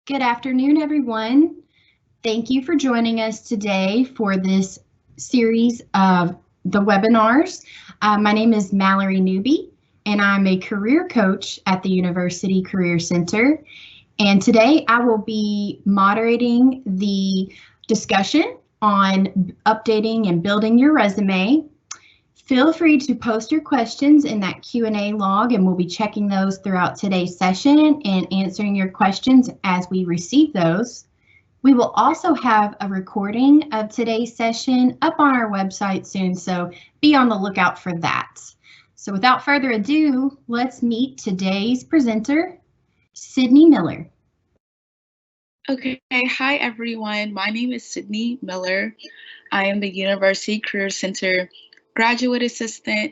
Good afternoon, everyone. Thank you for joining us today for this series of the webinars. My name is Mallory Newby, and I'm a career coach at the University Career Center. And today I will be moderating the discussion on updating and building your resume. Feel free to post your questions in that Q&A log, and we'll be checking those throughout today's session and answering your questions as we receive those. We will also have a recording of today's session up on our website soon, so be on the lookout for that. So without further ado, let's meet today's presenter, Sydney Miller. Okay, hi everyone. My name is Sydney Miller. I am the University Career Center graduate assistant,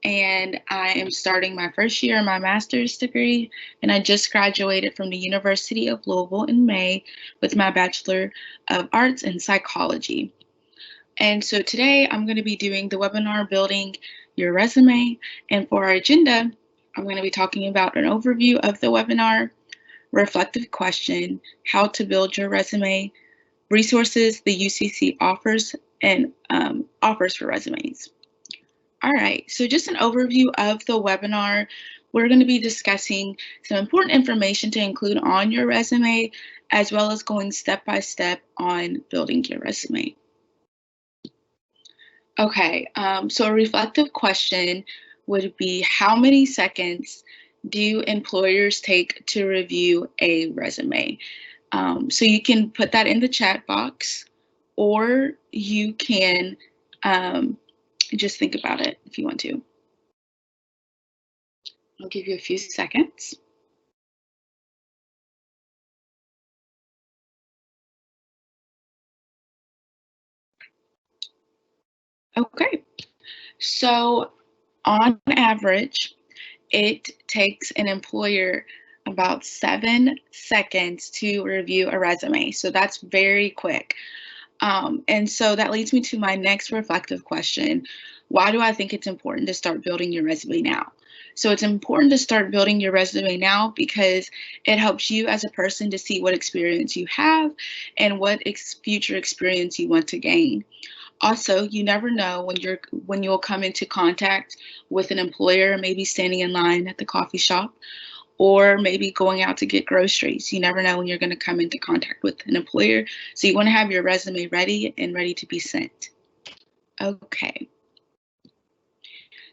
and I am starting my first year in my master's degree, and I just graduated from the University of Louisville in May with my Bachelor of Arts in Psychology. And so today I'm going to be doing the webinar Building Your Resume, and for our agenda, I'm going to be talking about an overview of the webinar, reflective question, how to build your resume, resources the UCC offers, and offers for resumes. All right, so just an overview of the webinar. We're going to be discussing some important information to include on your resume, as well as going step by step on building your resume. Okay, so a reflective question would be, how many seconds do employers take to review a resume? So you can put that in the chat box, or you can just think about it if you want to. I'll give you a few seconds. Okay, so on average, it takes an employer about 7 seconds to review a resume. So that's very quick. And so that leads me to my next reflective question. Why do I think it's important to start building your resume now? So it's important to start building your resume now because it helps you as a person to see what experience you have and what future experience you want to gain. Also, you never know when you'll come into contact with an employer, maybe standing in line at the coffee shop, or maybe going out to get groceries. You never know when you're going to come into contact with an employer. So you want to have your resume ready and ready to be sent. Okay.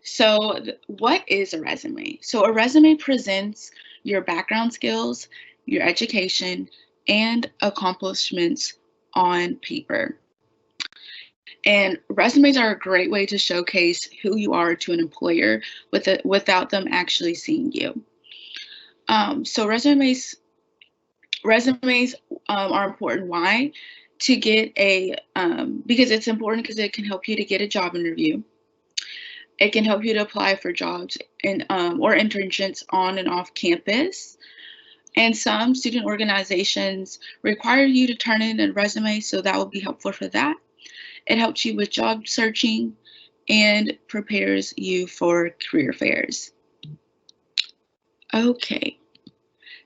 So what is a resume? So a resume presents your background skills, your education, and accomplishments on paper. And resumes are a great way to showcase who you are to an employer without them actually seeing you. So resumes are important. Why? To get because it's important because it can help you to get a job interview. It can help you to apply for jobs and or internships on and off campus. And some student organizations require you to turn in a resume, so that will be helpful for that. It helps you with job searching and prepares you for career fairs. Okay.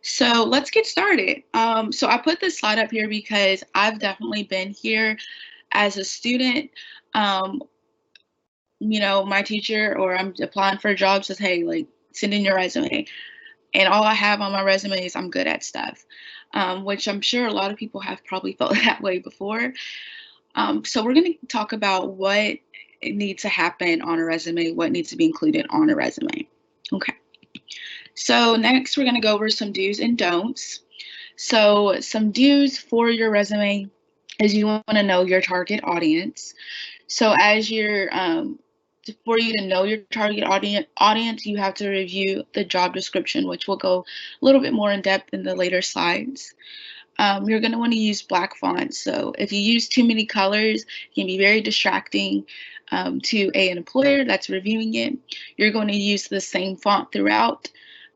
So let's get started. So I put this slide up here because I've definitely been here as a student. You know, my teacher, or I'm applying for a job, says, hey, like, send in your resume. And all I have on my resume is I'm good at stuff, which I'm sure a lot of people have probably felt that way before. So we're going to talk about what needs to happen on a resume, what needs to be included on a resume. Okay. So next, we're going to go over some do's and don'ts. So some do's for your resume is you want to know your target audience. So as you're, for you to know your target audience, you have to review the job description, which will go a little bit more in depth in the later slides. You're going to want to use black fonts. So if you use too many colors, it can be very distracting to an employer that's reviewing it. You're going to use the same font throughout.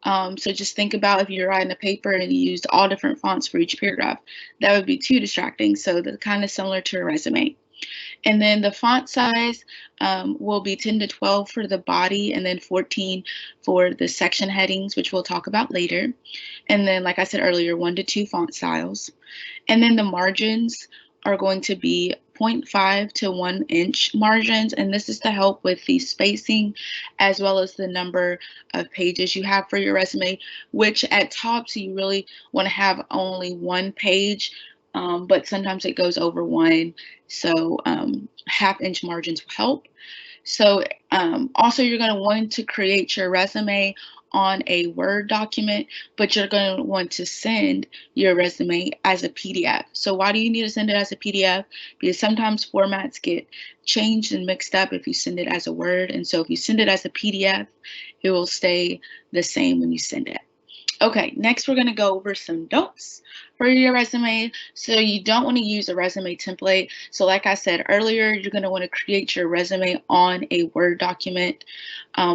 So just think about if you're writing a paper and you used all different fonts for each paragraph, that would be too distracting. So that's kind of similar to a resume. And then the font size will be 10 to 12 for the body, and then 14 for the section headings, which we'll talk about later. And then, like I said earlier, 1 to 2 font styles. And then the margins are going to be 0.5 to 1 inch margins, and this is to help with the spacing as well as the number of pages you have for your resume, which at tops you really want to have only 1 page, but sometimes it goes over 1, so half-inch margins will help. So also you're going to want to create your resume on a Word document, but you're going to want to send your resume as a PDF. So why do you need to send it as a PDF? Because sometimes formats get changed and mixed up if you send it as a Word. And so if you send it as a PDF, it will stay the same when you send it. Okay, next we're going to go over some notes for your resume. So you don't want to use a resume template. So like I said earlier, you're going to want to create your resume on a Word document,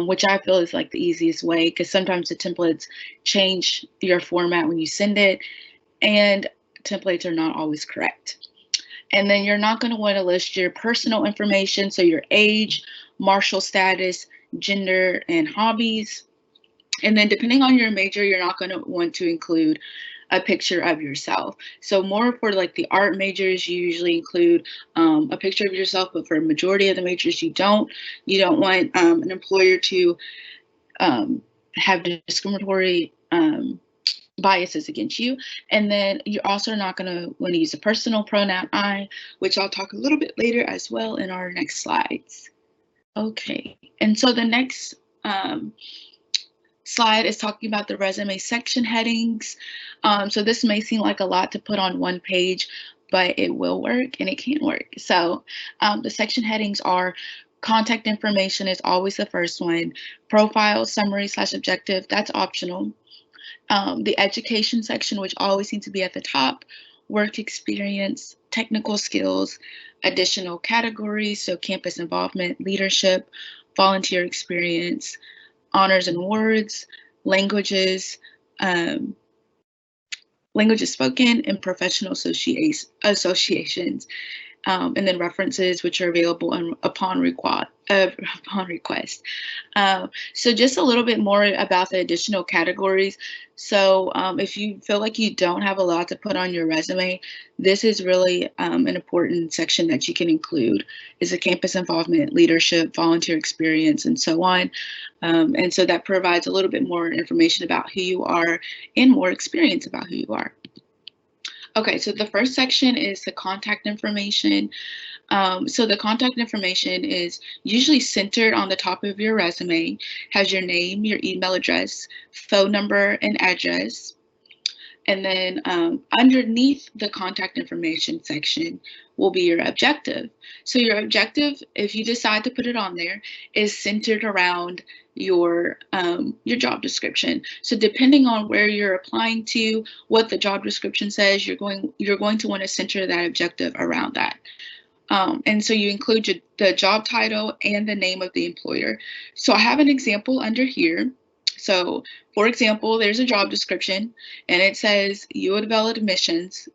which I feel is like the easiest way, because sometimes the templates change your format when you send it, and templates are not always correct. And then you're not going to want to list your personal information, so your age, marital status, gender, and hobbies. And then depending on your major, you're not going to want to include a picture of yourself. So more for like the art majors, you usually include a picture of yourself, but for a majority of the majors, you don't. You don't want an employer to have discriminatory biases against you. And then you're also not going to want to use a personal pronoun I, which I'll talk a little bit later as well in our next slides. Okay, and so the next slide is talking about the resume section headings. So this may seem like a lot to put on one page, but it will work and it can work. So the section headings are: contact information is always the first one. Profile, summary / objective, that's optional. The education section, which always seems to be at the top. Work experience, technical skills, additional categories, so campus involvement, leadership, volunteer experience, honors and awards, languages, languages spoken, and professional associations, and then references, which are available upon request. So just a little bit more about the additional categories. So if you feel like you don't have a lot to put on your resume, this is really an important section that you can include, is the campus involvement, leadership, volunteer experience, and so on. And so that provides a little bit more information about who you are and more experience about who you are. Okay, so the first section is the contact information. So the contact information is usually centered on the top of your resume, has your name, your email address, phone number, and address. And then underneath the contact information section will be your objective. So your objective, if you decide to put it on there, is centered around your job description. So depending on where you're applying to, what the job description says, you're going to want to center that objective around that. And so you include the job title and the name of the employer. So I have an example under here. So for example, there's a job description and it says U of L admissions,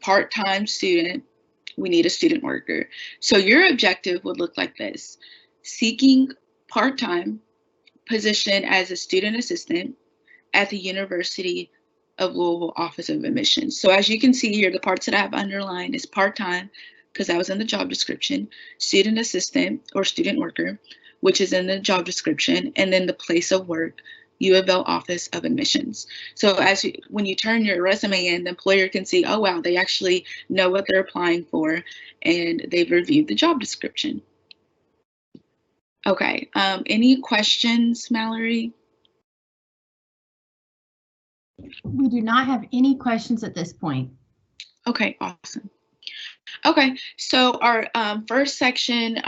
part-time student, we need a student worker. So your objective would look like this: seeking part-time position as a student assistant at the University of Louisville Office of Admissions. So as you can see here, the parts that I have underlined is part-time, because that was in the job description, student assistant or student worker, which is in the job description, and then the place of work, U of L Office of Admissions. So when you turn your resume in, the employer can see, oh wow, they actually know what they're applying for, and they've reviewed the job description. Okay, any questions, Mallory? We do not have any questions at this point. Okay, awesome. Okay, so our first section,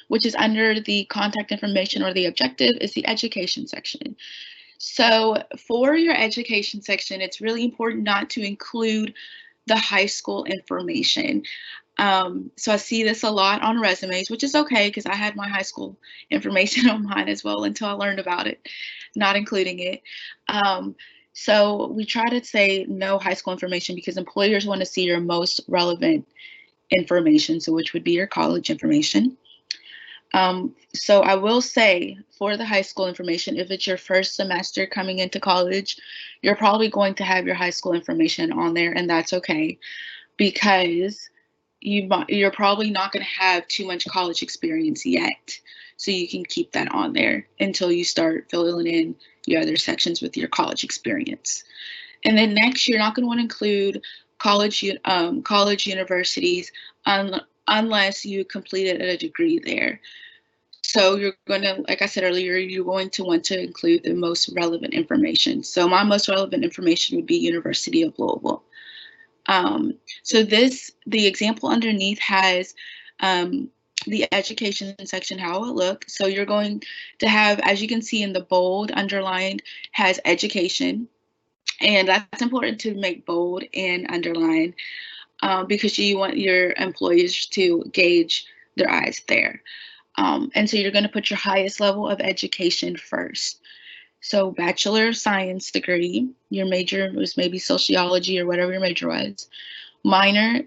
which is under the contact information or the objective, is the education section. So for your education section, it's really important not to include the high school information. So I see this a lot on resumes, which is okay, because I had my high school information on mine as well until I learned about it, not including it. So we try to say no high school information because employers want to see your most relevant information, so which would be your college information. So I will say for the high school information, if it's your first semester coming into college, you're probably going to have your high school information on there, and that's okay because you're probably not going to have too much college experience yet. So you can keep that on there until you start filling in your other sections with your college experience. And then next, you're not going to want to include college universities unless you completed a degree there. So you're going to, like I said earlier, you're going to want to include the most relevant information. So my most relevant information would be University of Louisville. So the example underneath has the education section, how it looks. So you're going to have, as you can see in the bold, underlined, has education. And that's important to make bold and underline because you want your employees to gauge their eyes there. And so you're going to put your highest level of education first. So bachelor of science degree, your major was maybe sociology or whatever your major was, minor,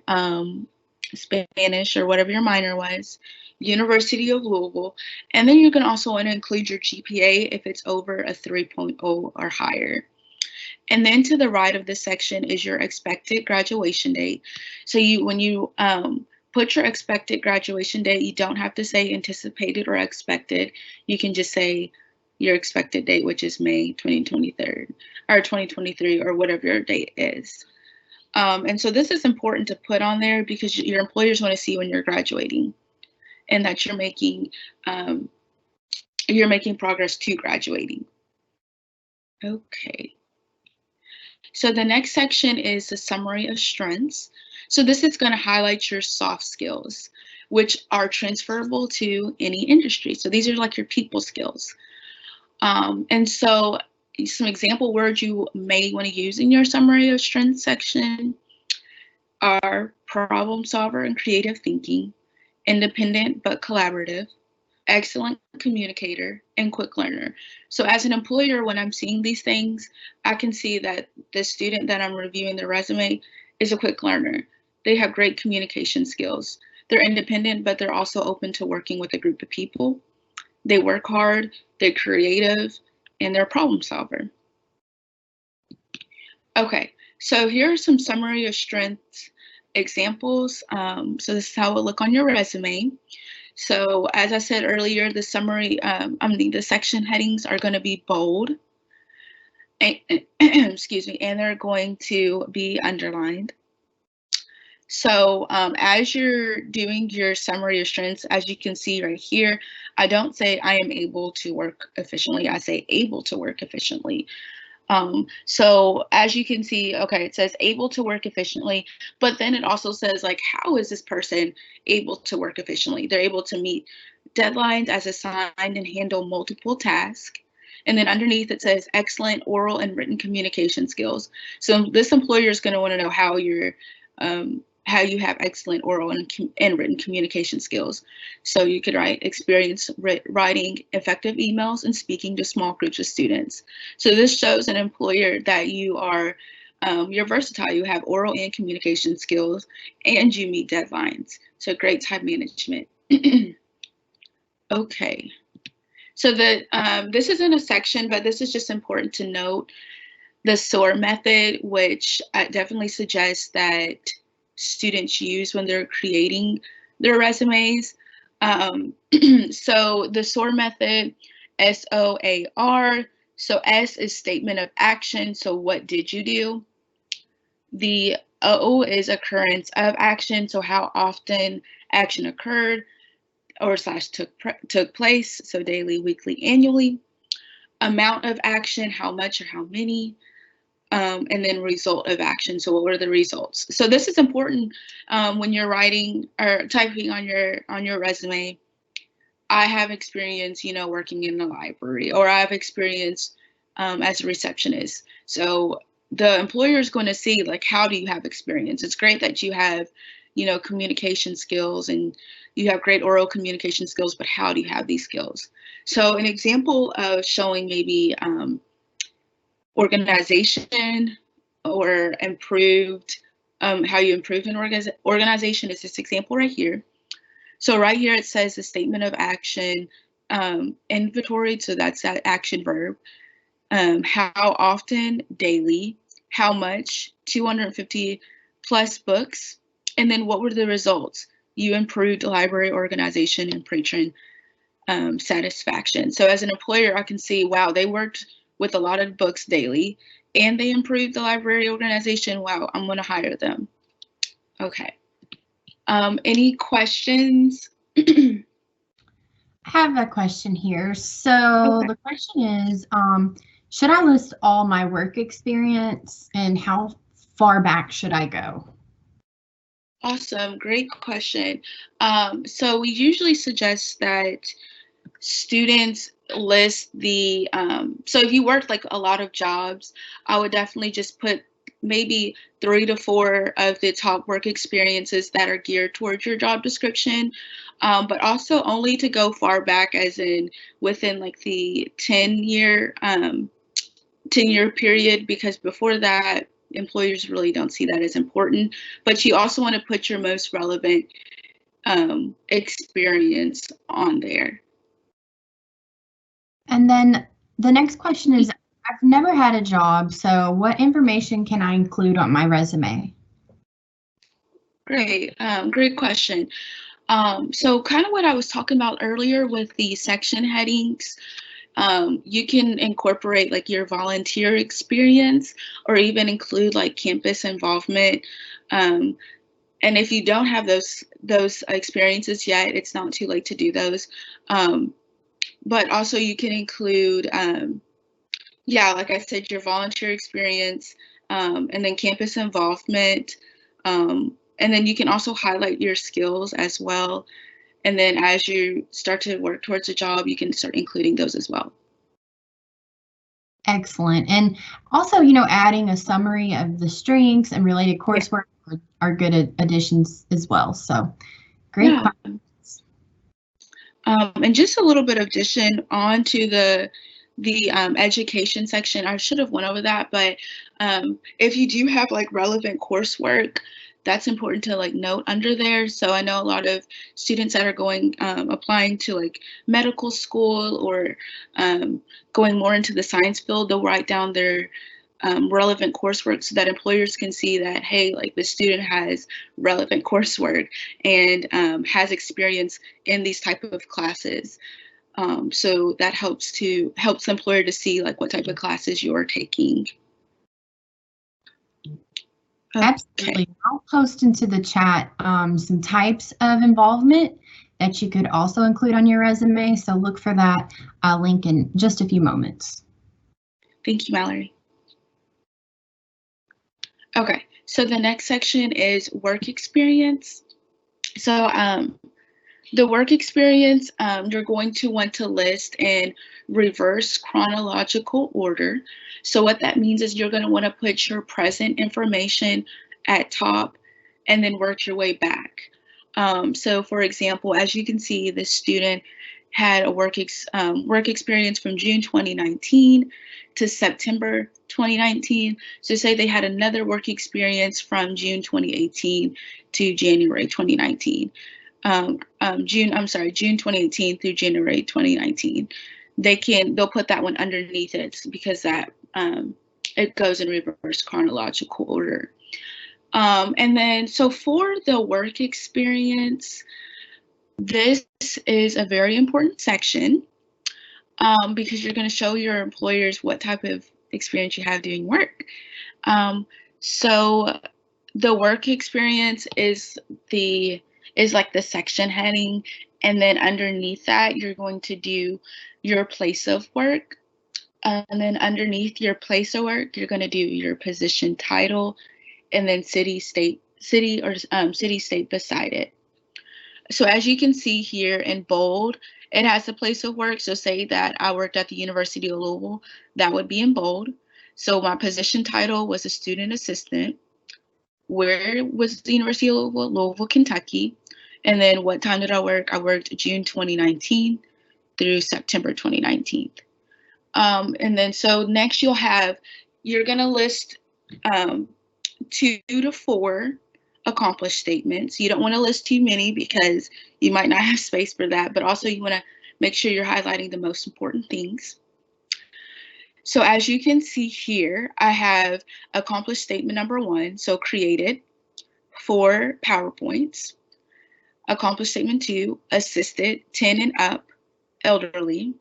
Spanish or whatever your minor was, University of Louisville, and then you're going to also want to include your GPA if it's over a 3.0 or higher. And then to the right of this section is your expected graduation date. So when you put your expected graduation date, you don't have to say anticipated or expected. You can just say your expected date, which is May 2023 or 2023 or whatever your date is. And so this is important to put on there because your employers want to see when you're graduating and that you're making progress to graduating. Okay. So the next section is the summary of strengths. So this is going to highlight your soft skills, which are transferable to any industry. So these are like your people skills. And so some example words you may want to use in your summary of strengths section are problem solver and creative thinking, independent but collaborative, excellent communicator, and quick learner. So as an employer, when I'm seeing these things, I can see that the student that I'm reviewing their resume is a quick learner. They have great communication skills. They're independent, but they're also open to working with a group of people. They work hard, they're creative, and they're a problem solver. Okay, so here are some summary of strengths examples. So this is how it will look on your resume. So as I said earlier, the summary, the section headings are going to be bold, and, excuse me, and they're going to be underlined. So as you're doing your summary of strengths, as you can see right here, I don't say I am able to work efficiently. I say able to work efficiently. So as you can see, okay, it says able to work efficiently, but then it also says like, how is this person able to work efficiently? They're able to meet deadlines as assigned and handle multiple tasks. And then underneath it says excellent oral and written communication skills. So this employer is going to want to know how you have excellent oral and written communication skills. So you could write experience writing effective emails and speaking to small groups of students. So this shows an employer that you're versatile. You have oral and communication skills and you meet deadlines. So great time management. Okay. So this isn't a section, but this is just important to note. The SOAR method, which I definitely suggest that students use when they're creating their resumes. So the SOAR method, SOAR. So S is statement of action. So what did you do? The O is occurrence of action. So how often action occurred or / took place. So daily, weekly, annually. Amount of action, how much or how many. And then result of action. So what were the results? So this is important when you're writing or typing on your resume. I have experience, working in the library, or I have experience as a receptionist. So the employer is going to see like, how do you have experience? It's great that you have, communication skills and you have great oral communication skills, but how do you have these skills? So an example of showing maybe organization or improved how you improve an organization is this example right here. So right here it says the statement of action, inventory, so that's that action verb. How often, daily, how much, 250 plus books, and then what were the results? You improved library organization and patron satisfaction. So as an employer, I can see, wow, they worked with a lot of books daily and they improved the library organization. Wow, I'm going to hire them. Okay. Any questions? I have a question here. So Okay. the question is, should I list all my work experience and how far back should I go? Awesome. Great question. So we usually suggest that students list the, so if you worked like a lot of jobs, I would definitely just put maybe 3 to 4 of the top work experiences that are geared towards your job description, but also only to go far back as in within like the 10-year period, because before that, employers really don't see that as important. But you also want to put your most relevant experience on there. And then the next question is, I've never had a job, so what information can I include on my resume? Great, great question. So kind of what I was talking about earlier with the section headings, you can incorporate like your volunteer experience or even include like campus involvement. And if you don't have those experiences yet, it's not too late to do those. But also you can include, yeah, like I said, your volunteer experience, and then campus involvement. And then you can also highlight your skills as well. And then as you start to work towards a job, you can start including those as well. Excellent. And also, adding a summary of the strengths and related coursework are good additions as well. So great questions. And just a little bit of addition onto the education section. I should have went over that, but if you do have like relevant coursework, that's important to like note under there. So I know a lot of students that are going applying to like medical school or going more into the science field, they'll write down their relevant coursework so that employers can see that, hey, like the student has relevant coursework and has experience in these type of classes. So that helps the employer to see like what type of classes you're taking. Absolutely. I'll post into the chat some types of involvement that you could also include on your resume. So look for that link in just a few moments. Thank you, Mallory. Okay, so the next section is work experience. So the work experience, you're going to want to list in reverse chronological order. So what that means is you're going to want to put your present information at top and then work your way back. So for example, as you can see, the student had a work experience from June 2019 to September 2019. So say they had another work experience from June 2018 to January 2019. June 2018 through January 2019. They'll put that one underneath it because that it goes in reverse chronological order. And then, so for the work experience, this is a very important section because you're going to show your employers what type of experience you have doing work. So the work experience is like the section heading, and then underneath that you're going to do your place of work, and then underneath your place of work you're going to do your position title, and then city state beside it. So as you can see here in bold, it has the place of work. So say that I worked at the University of Louisville, that would be in bold. So my position title was a student assistant. Where was the University of Louisville? Louisville, Kentucky. And then what time did I work? I worked June 2019 through September 2019. And then so next you're going to list 2 to 4 accomplished statements. You don't want to list too many because you might not have space for that, but also you want to make sure you're highlighting the most important things. So as you can see here, I have accomplished statement number 1, so created 4 PowerPoints. Accomplished statement 2, assisted 10 and up, elderly.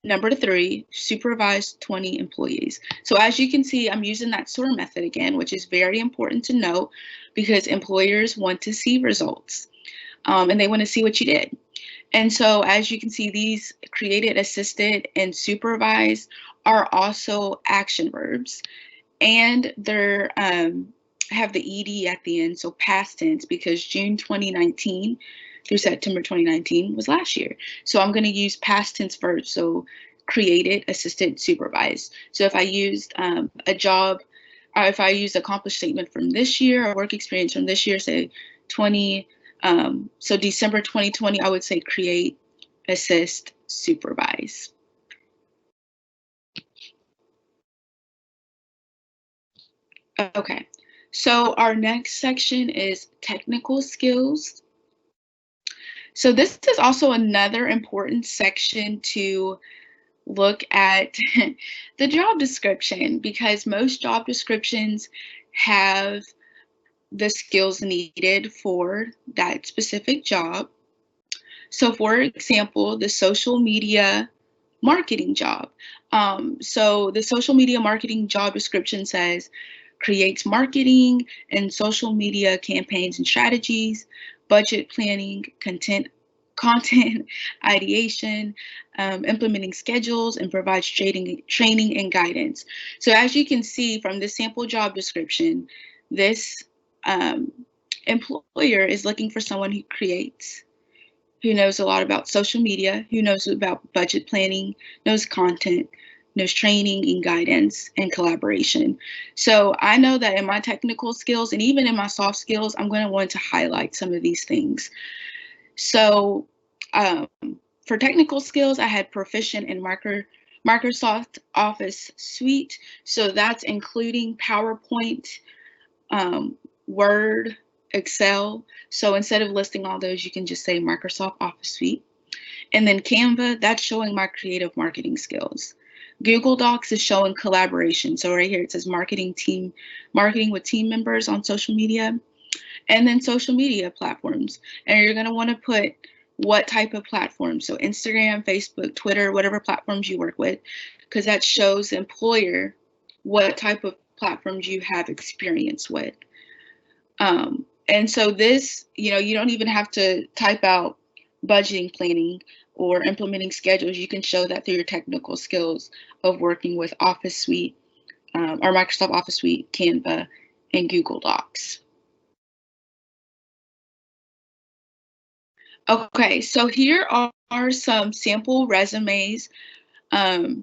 Number 3, supervised 20 employees. So as you can see, I'm using that SOAR method again, which is very important to note because employers want to see results and they want to see what you did. And so as you can see, these created, assisted, and supervised are also action verbs, and they're have the ed at the end, so past tense, because June 2019 through September 2019 was last year. So I'm going to use past tense verbs, so created, assisted, supervised. So if I used a job, or if I used accomplished statement from this year or work experience from this year, say so December 2020, I would say create, assist, supervise. Okay, so our next section is technical skills. So this is also another important section to look at the job description, because most job descriptions have the skills needed for that specific job. So for example, the social media marketing job. So the social media marketing job description says creates marketing and social media campaigns and strategies, budget planning, content ideation, implementing schedules, and provides training and guidance. So as you can see from the sample job description, this employer is looking for someone who creates, who knows a lot about social media, who knows about budget planning, knows content, knows training and guidance and collaboration. So I know that in my technical skills and even in my soft skills, I'm going to want to highlight some of these things. So for technical skills, I had proficient in Microsoft Office Suite. So that's including PowerPoint, Word, Excel. So instead of listing all those, you can just say Microsoft Office Suite. And then Canva, that's showing my creative marketing skills. Google Docs is showing collaboration. So right here it says marketing with team members on social media. And then social media platforms. And you're going to want to put what type of platform. So Instagram, Facebook, Twitter, whatever platforms you work with, because that shows the employer what type of platforms you have experience with. And so this, you don't even have to type out budgeting, planning, or implementing schedules. You can show that through your technical skills of working with Office Suite or Microsoft Office Suite, Canva, and Google Docs. Okay, so here are some sample resumes that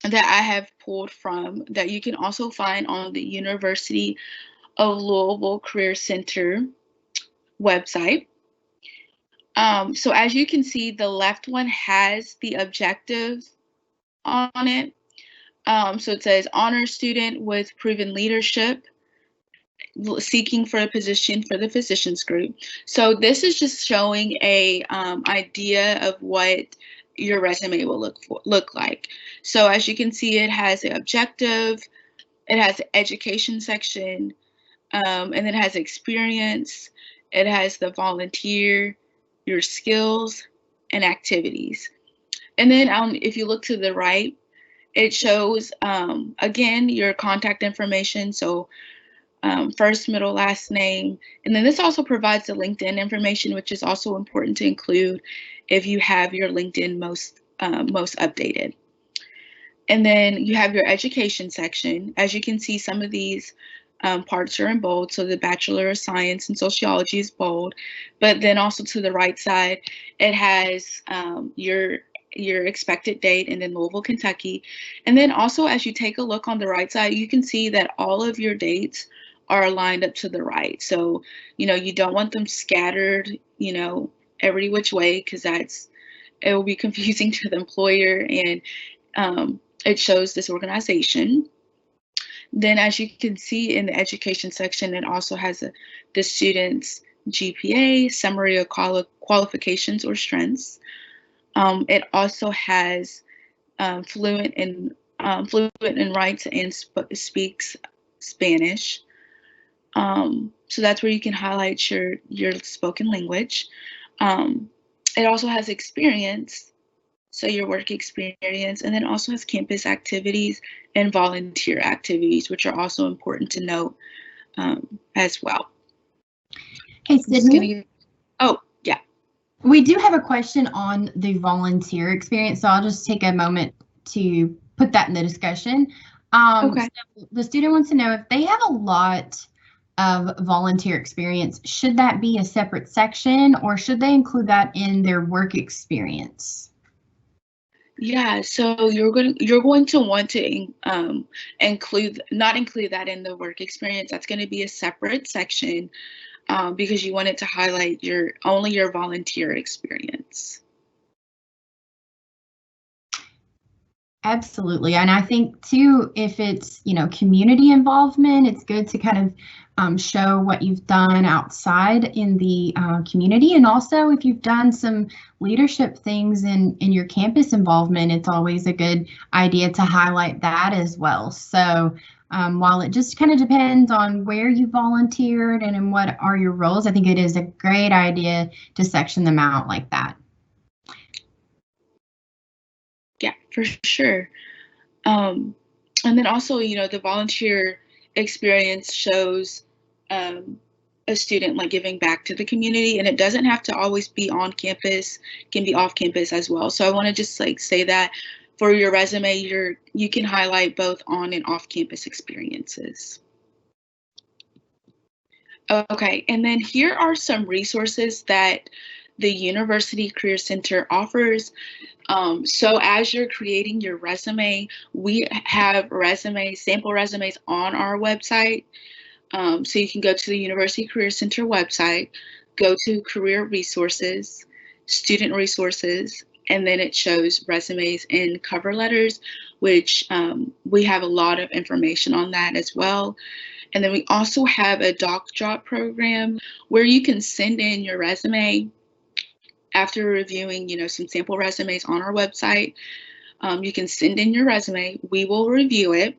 I have pulled from that you can also find on the University of Louisville Career Center website. So as you can see, the left one has the objective on it. So it says honors student with proven leadership, seeking for a position for the physicians group. So this is just showing a idea of what your resume will look like. So as you can see, it has an objective, it has the education section, and then it has experience, it has the volunteer, your skills, and activities. And then if you look to the right, it shows, again, your contact information. So first, middle, last name. And then this also provides the LinkedIn information, which is also important to include if you have your LinkedIn most updated. And then you have your education section. As you can see, some of these parts are in bold. So the Bachelor of Science in Sociology is bold. But then also to the right side, it has your expected date and then Louisville, Kentucky. And then also as you take a look on the right side, you can see that all of your dates are lined up to the right. So, you don't want them scattered, every which way, because it will be confusing to the employer, and it shows disorganization. Then as you can see in the education section, it also has the student's GPA, summary of qualifications or strengths. It also has fluent in writes and speaks Spanish. So that's where you can highlight your spoken language. It also has experience, so your work experience, and then also has campus activities and volunteer activities, which are also important to note as well. Hey, Sydney. Oh, yeah. We do have a question on the volunteer experience, so I'll just take a moment to put that in the discussion. Okay. So the student wants to know if they have a lot of volunteer experience, should that be a separate section or should they include that in their work experience? Yeah, so you're going to want to not include that in the work experience. That's going to be a separate section because you want it to highlight only your volunteer experience. Absolutely. And I think too, if it's, community involvement, it's good to kind of show what you've done outside in the community. And also if you've done some leadership things in your campus involvement, it's always a good idea to highlight that as well. So while it just kind of depends on where you volunteered and in what are your roles, I think it is a great idea to section them out like that. Yeah, for sure. And then also, the volunteer experience shows a student like giving back to the community, and it doesn't have to always be on campus, it can be off campus as well. So I want to just like say that for your resume, you can highlight both on and off campus experiences. Okay, and then here are some resources that the University Career Center offers. So as you're creating your resume, we have sample resumes on our website. So you can go to the University Career Center website, go to Career Resources, Student Resources, and then it shows resumes and cover letters, which we have a lot of information on that as well. And then we also have a doc drop program where you can send in your resume after reviewing, some sample resumes on our website. You can send in your resume. We will review it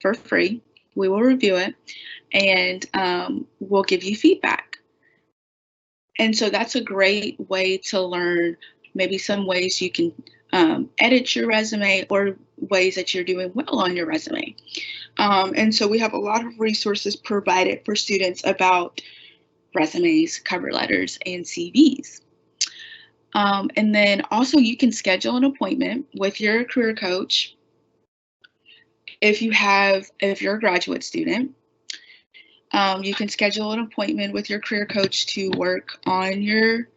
for free. We will review it and we'll give you feedback. And so that's a great way to learn maybe some ways you can edit your resume or ways that you're doing well on your resume. And so we have a lot of resources provided for students about resumes, cover letters, and CVs. And then also you can schedule an appointment with your career coach if you're a graduate student. You can schedule an appointment with your career coach to work on your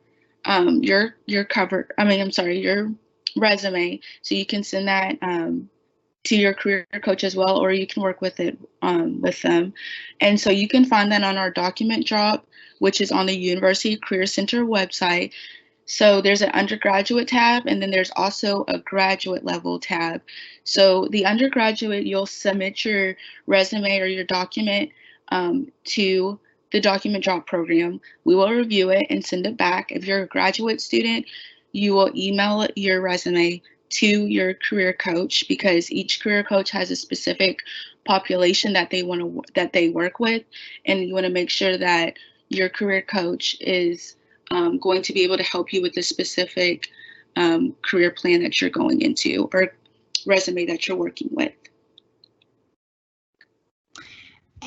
resume. So you can send that to your career coach as well, or you can work with it with them. And so you can find that on our document drop, which is on the University Career Center website. So there's an undergraduate tab, and then there's also a graduate level tab. So the undergraduate, you'll submit your resume or your document to the document drop program. We will review it and send it back. If you're a graduate student, you will email your resume to your career coach, because each career coach has a specific population that they work with, and you want to make sure that your career coach is going to be able to help you with the specific career plan that you're going into or resume that you're working with.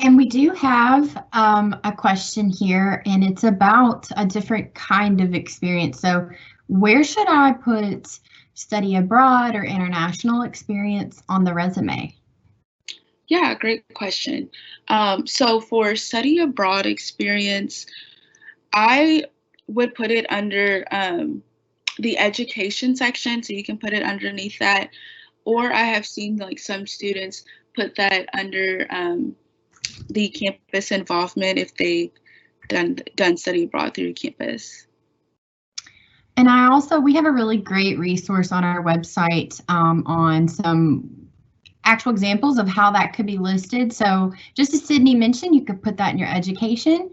And we do have a question here, and it's about a different kind of experience. So where should I put study abroad or international experience on the resume? Yeah, great question. So for study abroad experience, I would put it under the education section, so you can put it underneath that. Or I have seen like some students put that under the campus involvement if they've done study abroad through campus. And we have a really great resource on our website on some actual examples of how that could be listed. So just as Sydney mentioned, you could put that in your education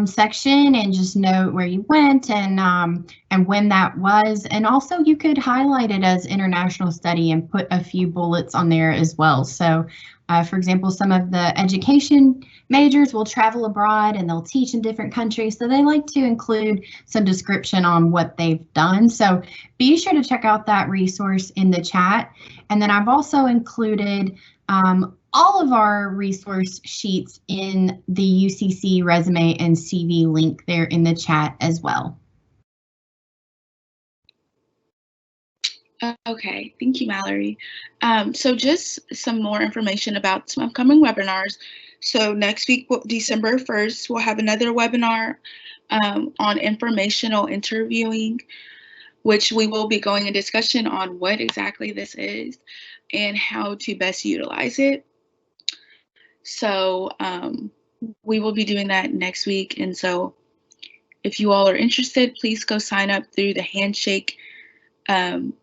section and just note where you went and when that was. And also you could highlight it as international study and put a few bullets on there as well. So for example, some of the education majors will travel abroad and they'll teach in different countries. So they like to include some description on what they've done. So be sure to check out that resource in the chat. And then I've also included all of our resource sheets in the UCC resume and CV link there in the chat as well. Okay, thank you, Mallory. So just some more information about some upcoming webinars. So next week, December 1st, we'll have another webinar on informational interviewing, which we will be going in discussion on what exactly this is and how to best utilize it. So we will be doing that next week. And so if you all are interested, please go sign up through the Handshake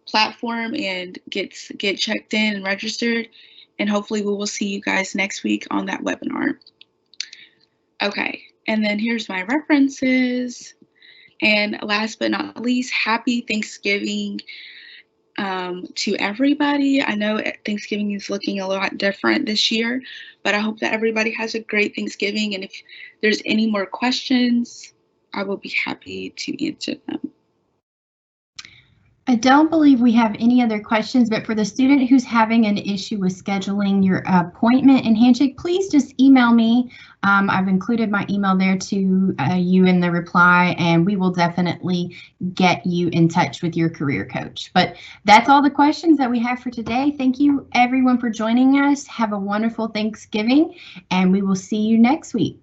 platform and get checked in and registered. And hopefully we will see you guys next week on that webinar. Okay, and then here's my references. And last but not least, happy Thanksgiving to everybody. I know Thanksgiving is looking a lot different this year, but I hope that everybody has a great Thanksgiving. And if there's any more questions, I will be happy to answer them. I don't believe we have any other questions, but for the student who's having an issue with scheduling your appointment in Handshake, please just email me. I've included my email there to you in the reply, and we will definitely get you in touch with your career coach. But that's all the questions that we have for today. Thank you everyone for joining us. Have a wonderful Thanksgiving, and we will see you next week.